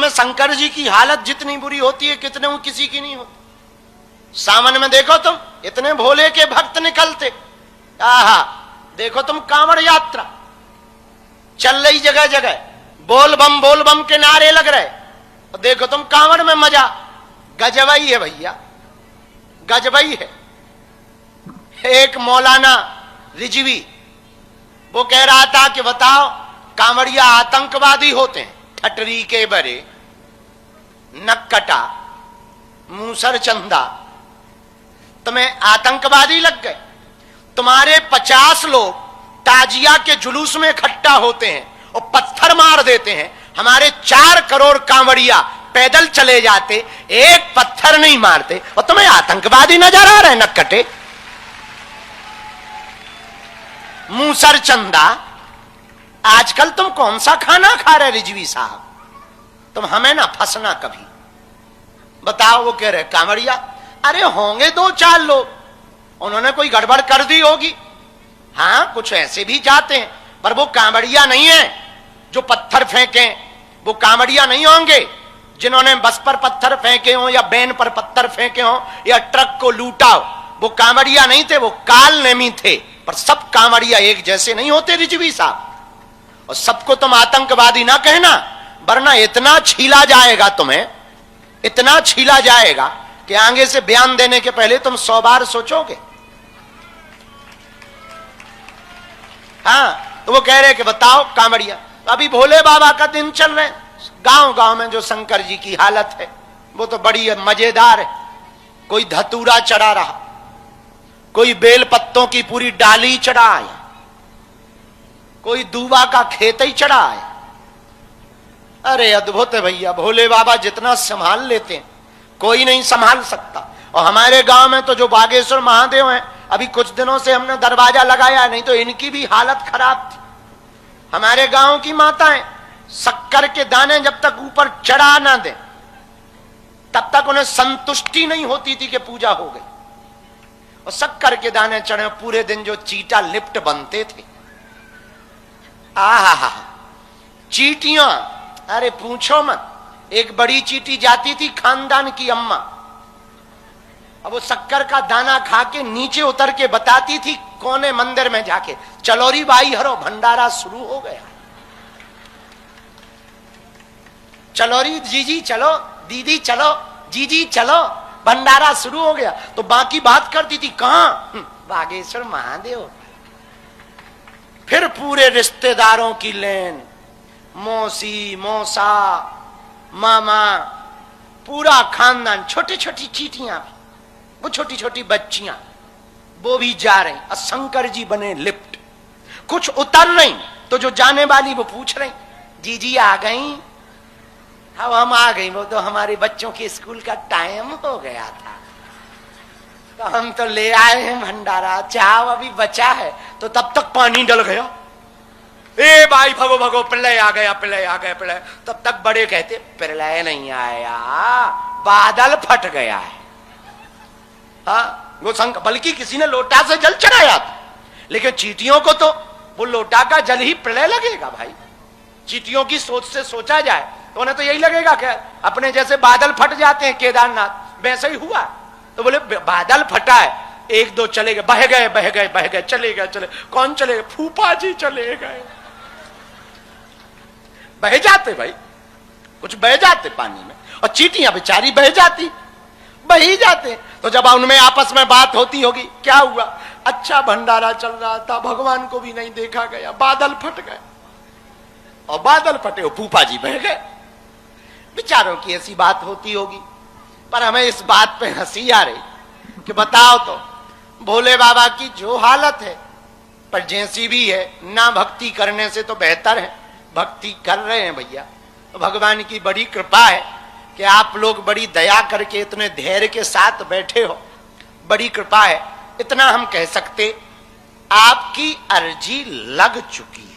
में शंकर जी की हालत जितनी बुरी होती है कितने वो किसी की नहीं होती। सावन में देखो तुम इतने भोले के भक्त निकलते, आहा देखो तुम कांवड़ यात्रा चल रही जगह जगह, बोल बम के नारे लग रहे, और देखो तुम कांवड़ में मजा गजबई है भैया, गजबई है। एक मौलाना रिजवी वो कह रहा था कि बताओ कांवड़िया आतंकवादी होते हैं, ठटरी के बरे, नक्कटा, मूसर चंदा, तुम्हें आतंकवादी लग गए। तुम्हारे 50 लोग ताजिया के जुलूस में इकट्ठा होते हैं और पत्थर मार देते हैं, हमारे 4 करोड़ कांवड़िया पैदल चले जाते, एक पत्थर नहीं मारते, और तुम्हें आतंकवादी नजर आ रहे नक्कटे। मूसर चंदा, आजकल तुम कौन सा खाना खा रहे रिजवी साहब, तुम हमें ना फंसना कभी। बताओ वो कह रहे कांवड़िया, अरे होंगे 2-4 लोग, उन्होंने कोई गड़बड़ कर दी होगी, हाँ कुछ ऐसे भी जाते हैं, पर वो कांवड़िया नहीं है जो पत्थर फेंके, वो कांवड़िया नहीं होंगे जिन्होंने बस पर पत्थर फेंके हो या बैन पर पत्थर फेंके हो या ट्रक को लूटा हो, वो कांवड़िया नहीं थे, वो काल नेमी थे। पर सब कांवड़िया एक जैसे नहीं होते रिजवी साहब, और सबको तुम आतंकवादी ना कहना, वरना इतना छीला जाएगा तुम्हें, इतना छीला जाएगा कि आगे से बयान देने के पहले तुम 100 बार सोचोगे। हाँ तो वो कह रहे कि बताओ कांवड़िया, अभी भोले बाबा का दिन चल रहे, गांव गांव में जो शंकर जी की हालत है वो तो बड़ी मजेदार है। कोई धतूरा चढ़ा रहा, कोई बेल पत्तों की पूरी डाली चढ़ा आया, कोई दूबा का खेत ही चढ़ा आया। अरे अद्भुत है भैया, भोले बाबा जितना संभाल लेते हैं कोई नहीं संभाल सकता। और हमारे गांव में तो जो बागेश्वर महादेव हैं, अभी कुछ दिनों से हमने दरवाजा लगाया, नहीं तो इनकी भी हालत खराब थी। हमारे गांव की माताएं शक्कर के दाने जब तक ऊपर चढ़ा ना दे तब तक उन्हें संतुष्टि नहीं होती थी कि पूजा हो गई। और शक्कर के दाने चढ़े, पूरे दिन जो चीटा लिप्ट बनते थे, आहा चीटियां, अरे पूछो मत। एक बड़ी चीटी जाती थी खानदान की अम्मा, अब वो शक्कर का दाना खा के नीचे उतर के बताती थी कोने मंदिर में जाके, चलोरी बाई हरो भंडारा शुरू हो गया। चलोरी जीजी चलो, दीदी चलो, जीजी चलो, भंडारा शुरू हो गया। तो बाकी बात करती थी कहां, बागेश्वर महादेव। फिर पूरे रिश्तेदारों की लेन, मौसी, मौसा, मामा, पूरा खानदान, छोटी छोटी चीटियां, वो छोटी छोटी बच्चियां, वो भी जा रही, और शंकर जी बने लिफ्ट। कुछ उतर रही तो जो जाने वाली वो पूछ रही, जीजी आ गई? हाँ हम आ गई, वो तो हमारे बच्चों के स्कूल का टाइम हो गया था, तो हम तो ले आए हैं भंडारा, चाव अभी बचा है। तो तब तक पानी डल गया, ए भाई भगो भगो प्रलय आ गया, प्रलय आ गया, प्रलय। तब तक बड़े कहते प्रलय नहीं आया, बादल फट गया है। हाँ वो बल्कि किसी ने लोटा से जल चढ़ाया था, लेकिन चीटियों को तो वो लोटा का जल ही प्रलय लगेगा भाई। चीटियों की सोच से सोचा जाए तो उन्हें तो यही लगेगा कि अपने जैसे बादल फट जाते हैं केदारनाथ, वैसे ही हुआ। तो बोले बादल फटा है, 1-2 चले गए, बह गए बह गए बह गए, चले गए चले, कौन चले गए? फूफा जी चले गए। बह जाते भाई, कुछ बह जाते पानी में, और चीटियां बेचारी बह जाती, बही जाते। तो जब उनमें आपस में बात होती होगी, क्या हुआ? अच्छा भंडारा चल रहा था, भगवान को भी नहीं देखा गया, बादल फट गए। और बादल फटे, फूफा जी बह गए। बेचारों की ऐसी बात होती होगी, पर हमें इस बात पे हंसी आ रही कि बताओ तो भोले बाबा की जो हालत है, पर जैसी भी है, ना भक्ति करने से तो बेहतर है भक्ति कर रहे हैं भैया। भगवान की बड़ी कृपा है कि आप लोग बड़ी दया करके इतने धैर्य के साथ बैठे हो, बड़ी कृपा है। इतना हम कह सकते, आपकी अर्जी लग चुकी है।